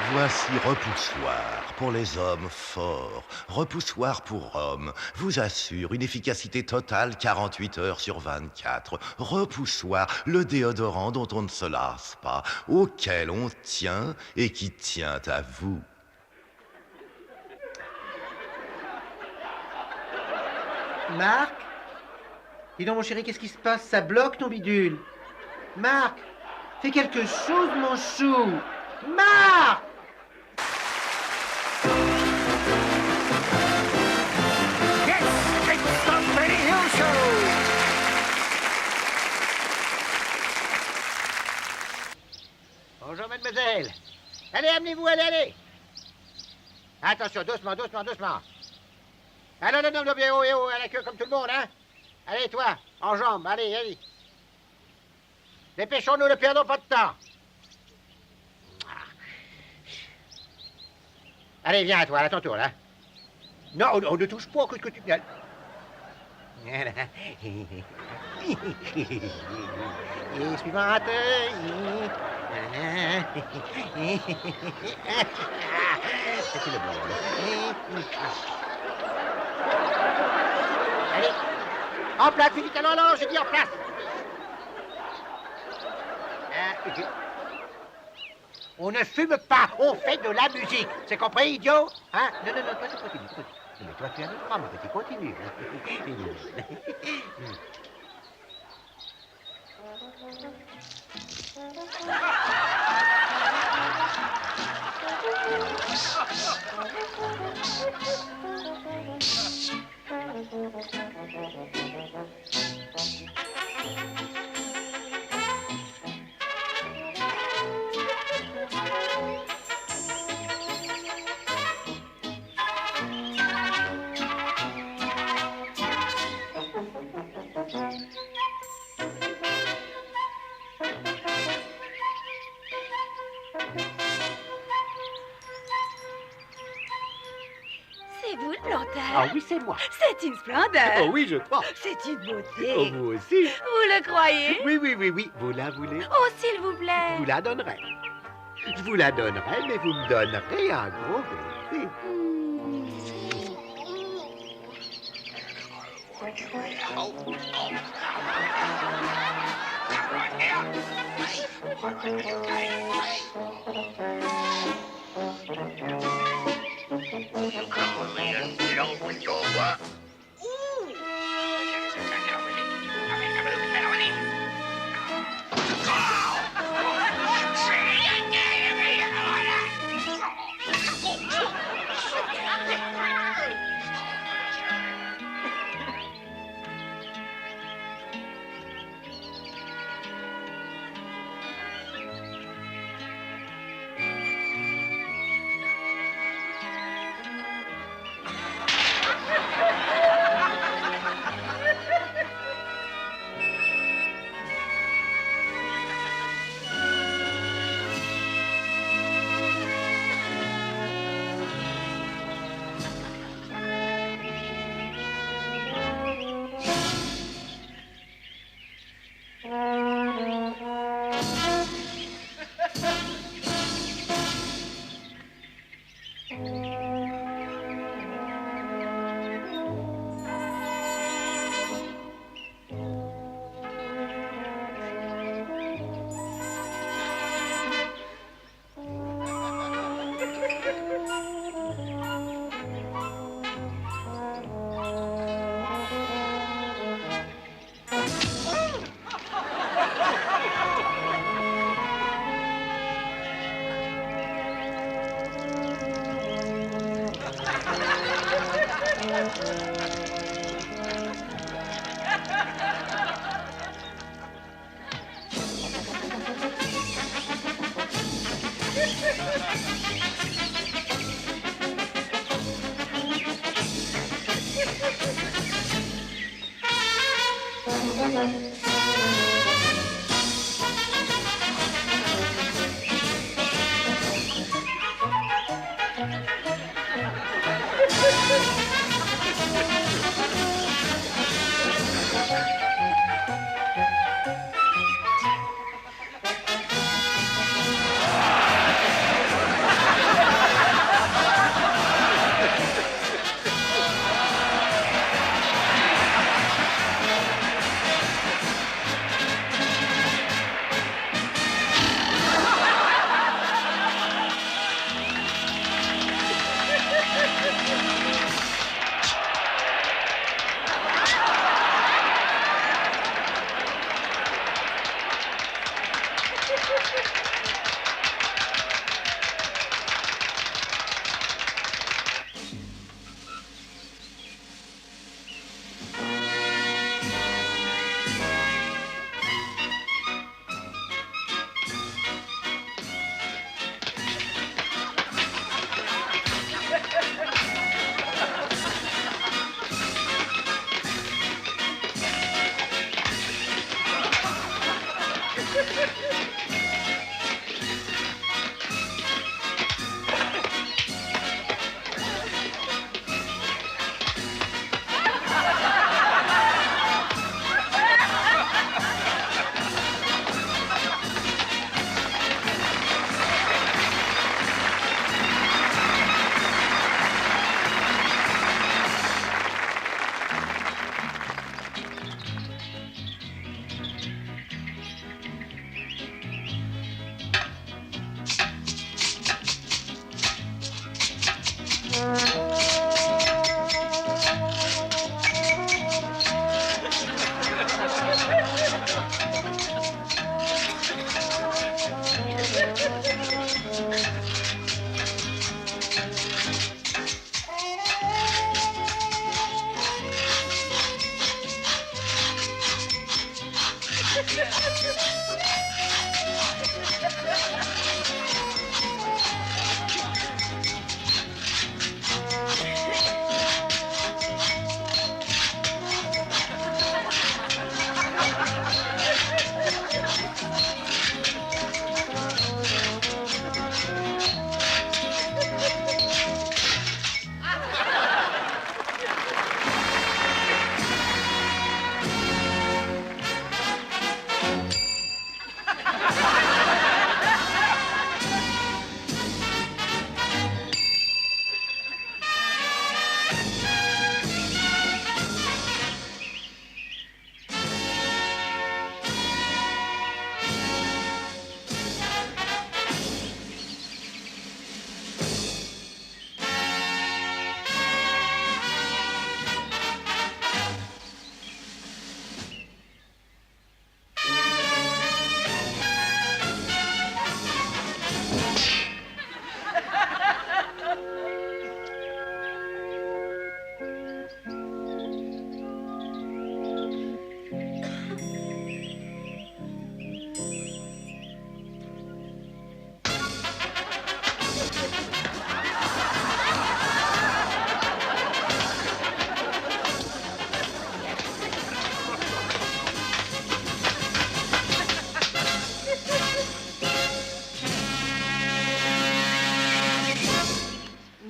Voici Repoussoir pour les hommes forts. Repoussoir pour hommes vous assure une efficacité totale 48 heures sur 24. Repoussoir, le déodorant dont on ne se lasse pas, auquel on tient et qui tient à vous. Marc? Dis donc, mon chéri, qu'est-ce qui se passe? Ça bloque ton bidule. Marc, fais quelque chose, mon chou. Marc! Yes, it's the Benny Hill Show! Bonjour, mademoiselle. Allez, amenez-vous, allez. Attention, doucement. Ah non, bien haut, à la queue comme tout le monde, hein. Allez, toi, en jambes, allez. Dépêchons-nous, ne perdons pas de temps. Allez, viens, toi, à ton tour, là. Non, on ne touche pas, que tu... Voilà. Et suivante. C'est le bon. Allez. En place, vite, non, j'ai dit en place. On ne fume pas, on fait de la musique. C'est compris, idiot? Hein? Non, toi, tu continues. Mais toi, tu as le droit, mon petit, continue. C'est vous le planteur? Ah oui, c'est moi. C'est une splendeur. Oh oui, je crois. C'est une beauté. Oh, vous aussi. Vous le croyez? Oui. Vous la voulez? Oh, s'il vous plaît. Je vous la donnerai. Je vous la donnerai, mais vous me donnerez un gros baiser.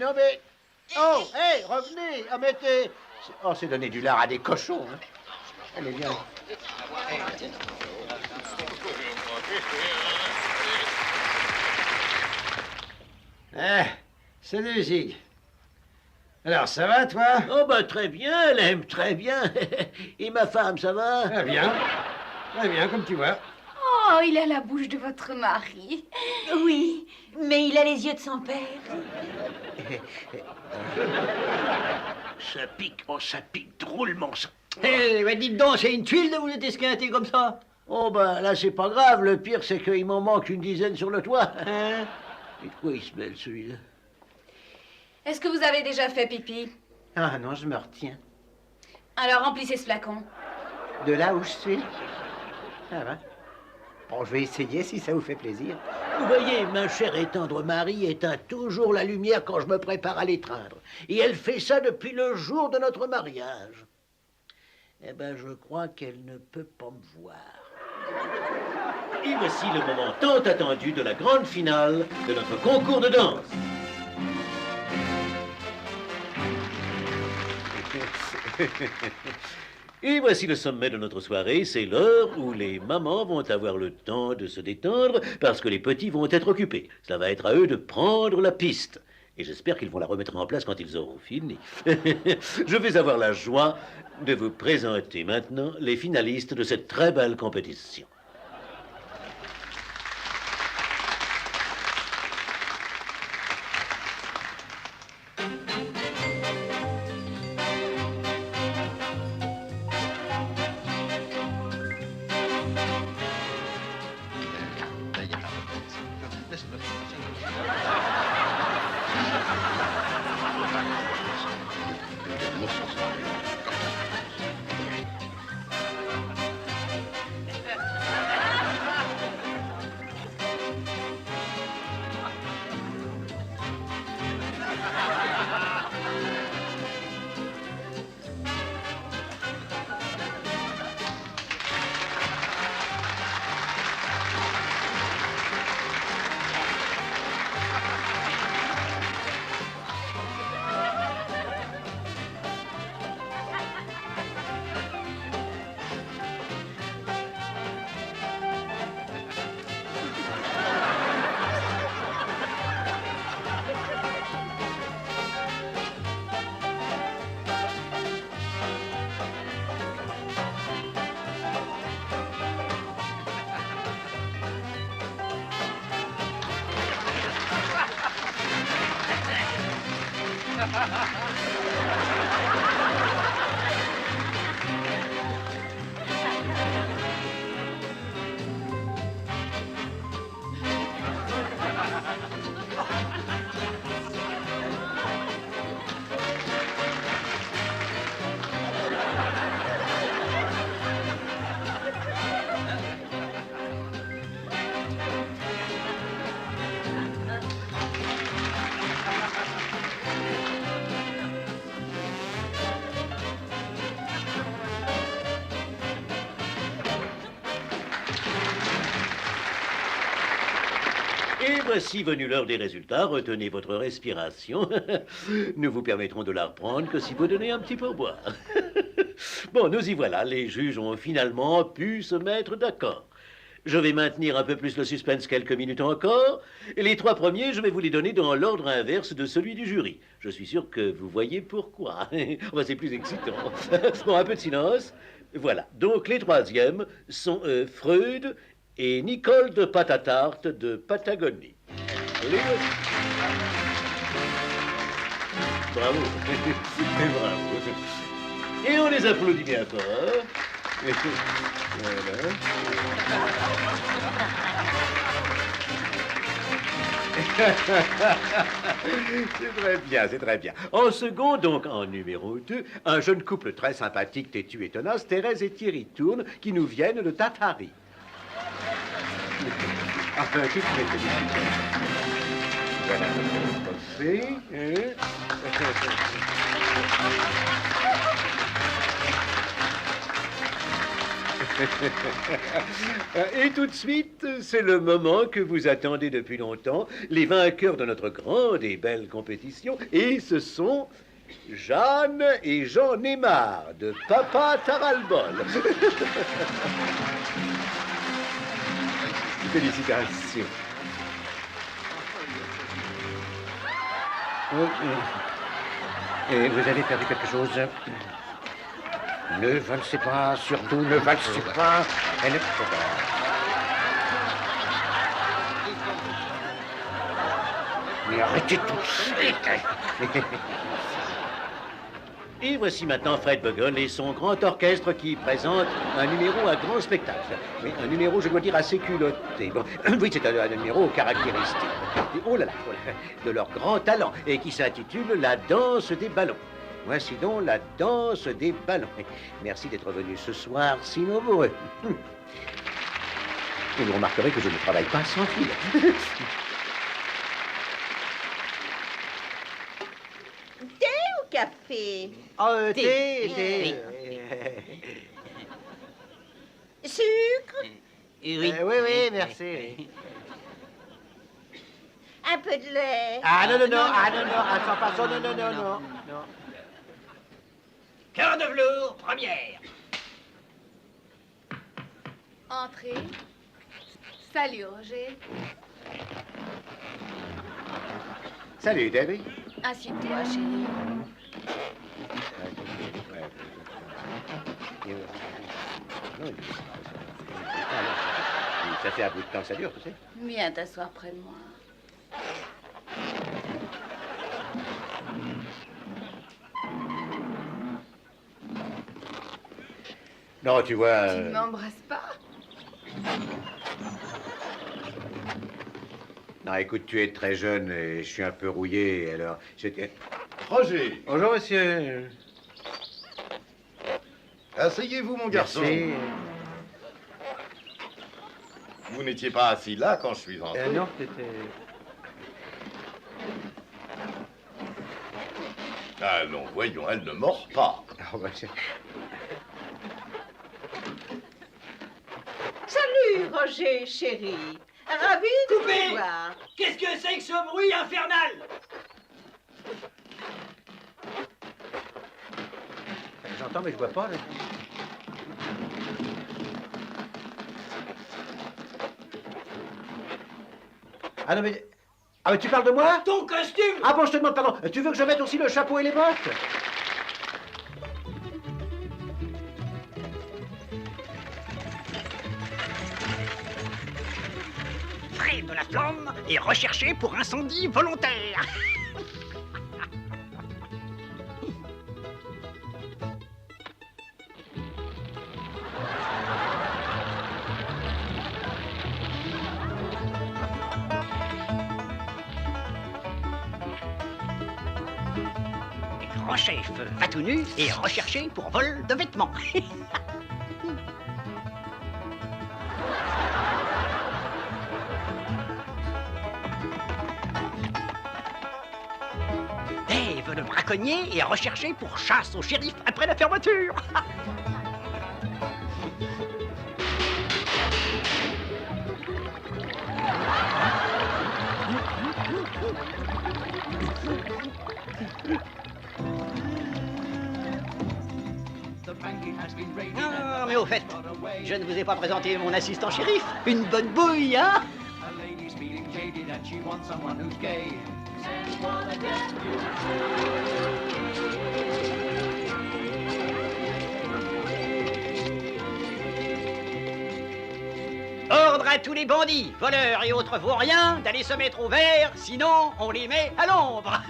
Non mais... Oh, hey, revenez. Ah, mais t'es... Oh, c'est donner du lard à des cochons. Hein. Allez, viens. Ah, salut Zig. Alors, ça va, toi? Oh bah très bien, elle aime très bien. Et ma femme, ça va? Très bien. Très bien, comme tu vois. Oh, il a la bouche de votre mari. Oui, mais il a les yeux de son père. Ça pique, oh ça pique drôlement ça. Eh, ouais, dites donc, c'est une tuile de vous êtes esquinté comme ça? Oh bah là c'est pas grave, le pire c'est qu'il m'en manque une dizaine sur le toit. Hein? Et de quoi il se mêle celui-là? Est-ce que vous avez déjà fait pipi? Ah non, je me retiens. Alors remplissez ce flacon. De là où je suis. Ça va. Bon, je vais essayer si ça vous fait plaisir. Vous voyez, ma chère et tendre Marie éteint toujours la lumière quand je me prépare à l'étreindre. Et elle fait ça depuis le jour de notre mariage. Eh ben, je crois qu'elle ne peut pas me voir. Et voici le moment tant attendu de la grande finale de notre concours de danse. Et voici le sommet de notre soirée, c'est l'heure où les mamans vont avoir le temps de se détendre parce que les petits vont être occupés. Ça va être à eux de prendre la piste. Et j'espère qu'ils vont la remettre en place quand ils auront fini. Je vais avoir la joie de vous présenter maintenant les finalistes de cette très belle compétition. voici venue l'heure des résultats. Retenez votre respiration. Nous vous permettrons de la reprendre que si vous donnez un petit pourboire. Bon, nous y voilà. Les juges ont finalement pu se mettre d'accord. Je vais maintenir un peu plus le suspense quelques minutes encore. Et les 3 premiers, je vais vous les donner dans l'ordre inverse de celui du jury. Je suis sûr que vous voyez pourquoi. Enfin, c'est plus excitant. Bon, un peu de silence. Voilà. Donc, les 3e sont Freud et Nicole de Patatarte de Patagonie. Les voici. Bravo. Bravo. Et on les applaudit bien fort. Voilà. C'est très bien, c'est très bien. En second, donc en numéro 2, un jeune couple très sympathique, têtu et tenace, Thérèse et Thierry Tourne, qui nous viennent de Tatari. Enfin, toutes mes félicitations. Voilà, et tout de suite, c'est le moment que vous attendez depuis longtemps, les vainqueurs de notre grande et belle compétition, et ce sont Jeanne et Jean Neymar de Papa Taralbol. Félicitations. Et vous avez perdu quelque chose? Ne valsez pas, surtout ne valsez pas. Elle est... Mais arrêtez tout de suite. Et voici maintenant Fred Bugle et son grand orchestre qui présente un numéro à grand spectacle. Mais un numéro, je dois dire, assez culotté. Bon, oui, c'est un numéro caractéristique. Oh là là, de leur grand talent, et qui s'intitule La danse des ballons. Voici donc la danse des ballons. Merci d'être venu ce soir si nombreux. Et vous remarquerez que je ne travaille pas sans fil. Thé ou café? Oh, Thé. thé. Sucre? Oui, oui, merci. Un peu de lait? Ah non, à 100%, non. Cœur de velours, première. Entrez. Salut, Roger. Salut, Debbie. Assieds-toi, chérie. Ça fait un bout de temps que ça dure, tu sais. Viens t'asseoir près de moi. Non, tu vois... Tu ne m'embrasses pas? Non, écoute, tu es très jeune et je suis un peu rouillé, alors... Roger, Bonjour, monsieur. asseyez-vous, mon garçon. Merci. Vous n'étiez pas assis là quand je suis entré. Non, c'était... Ah non, voyons, elle ne mord pas. Ah, bah, c'est- Salut, Roger, chéri. Ravi de Coupé. te voir. Qu'est-ce que c'est que ce bruit infernal? J'entends, mais je vois pas, là. Ah non, mais... Ah, mais tu parles de moi? Ton costume! Ah bon, je te demande pardon. Tu veux que je mette aussi le chapeau et les bottes? Fred de la Flamme est recherché pour incendie volontaire. Grand chef va tout nu et recherché pour vol de vêtements. Dave le braconnier est recherché pour chasse au shérif après la fermeture. Ah, mais au fait, je ne vous ai pas présenté mon assistant shérif. Une bonne bouille, hein? Ordre à tous les bandits, voleurs et autres vauriens d'aller se mettre au vert, sinon on les met à l'ombre.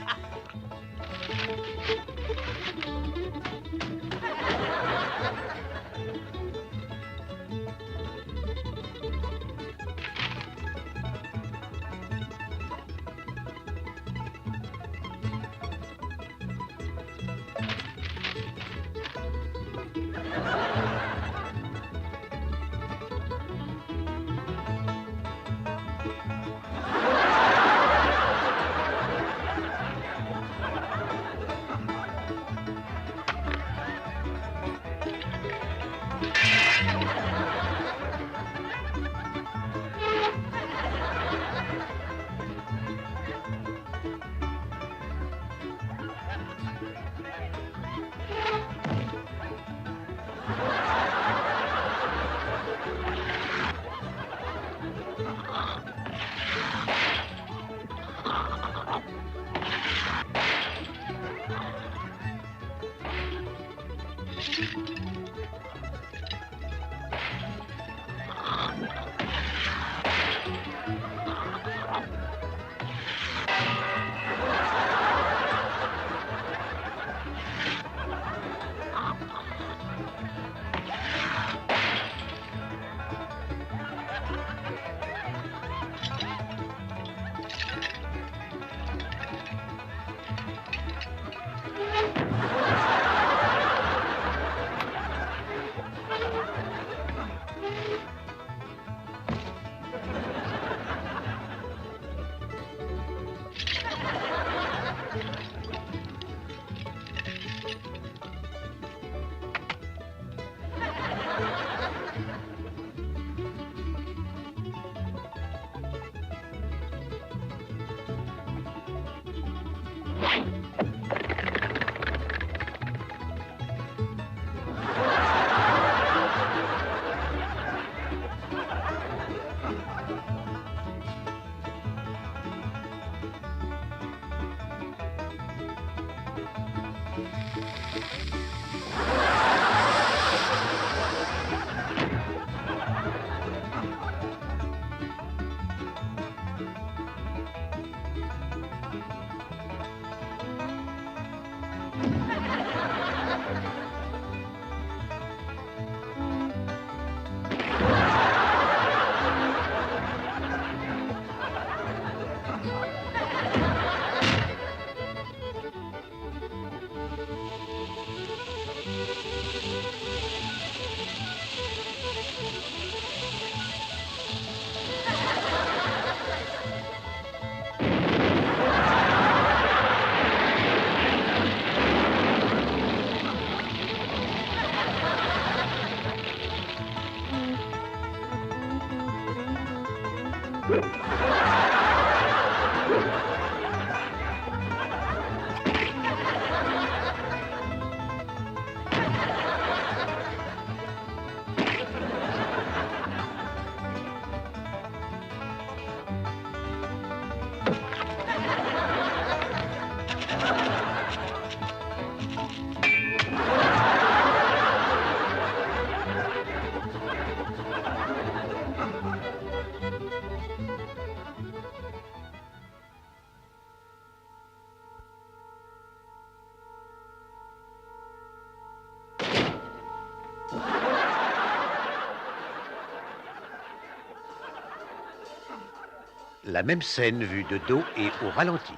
La même scène vue de dos et au ralenti.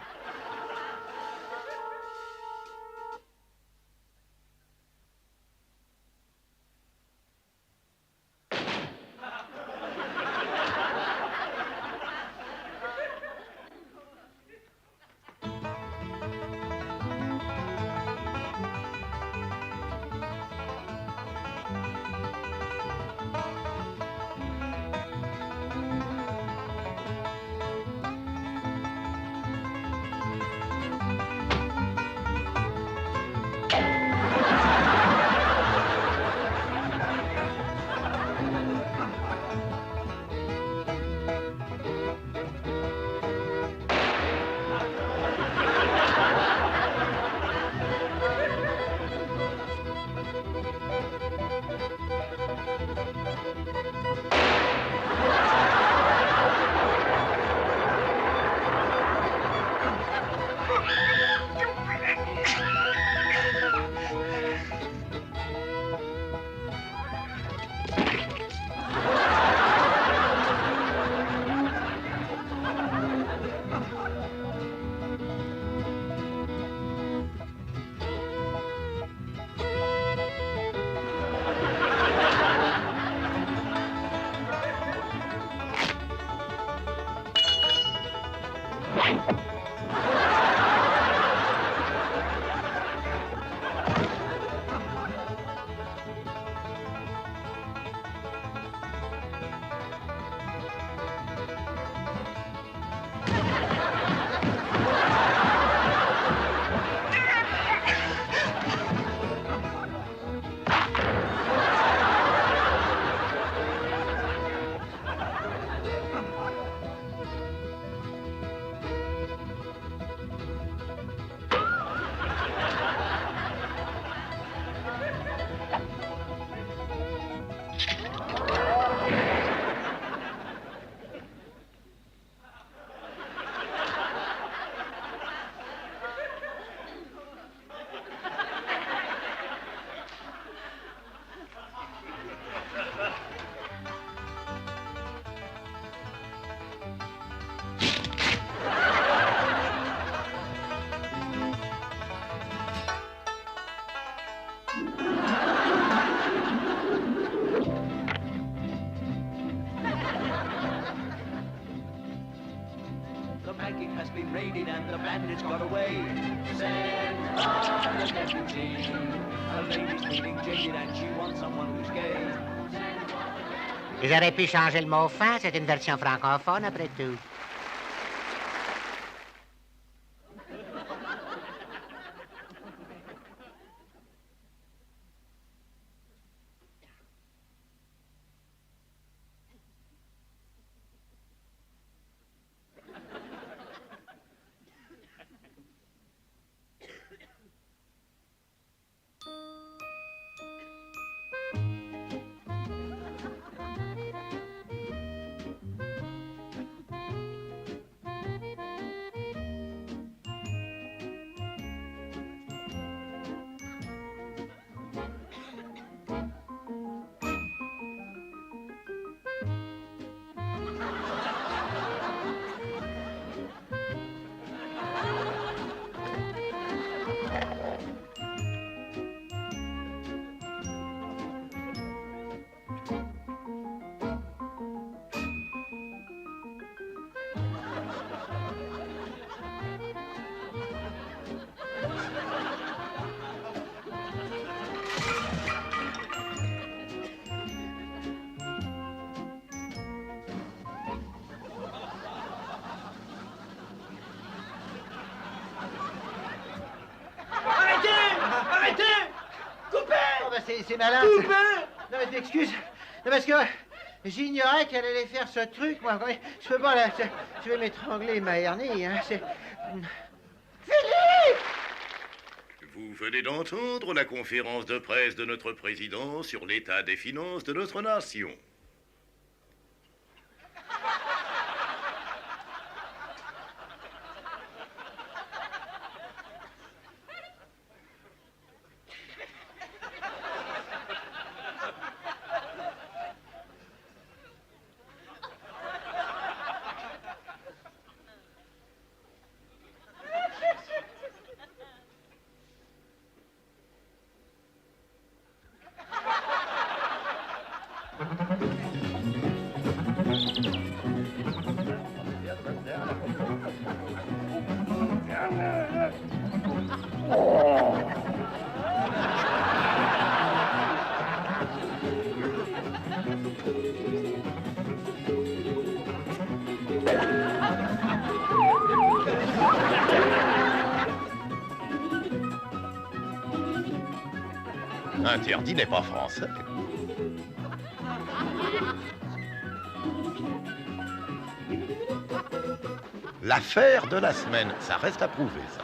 invaded and the bandits got away. Send on the deputy. A lady's feeling jaded and she wants someone who's gay. Ils auraient pu changer le mot fin, c'est une version francophone après tout. C'est malin. Non mais t'excuses. Non parce que j'ignorais qu'elle allait faire ce truc, moi. Je peux pas là. Je vais m'étrangler ma hernie, hein. Philippe! Vous venez d'entendre la conférence de presse de notre président sur l'état des finances de notre nation. Interdit n'est pas français. L'affaire de la semaine, ça reste à prouver, ça.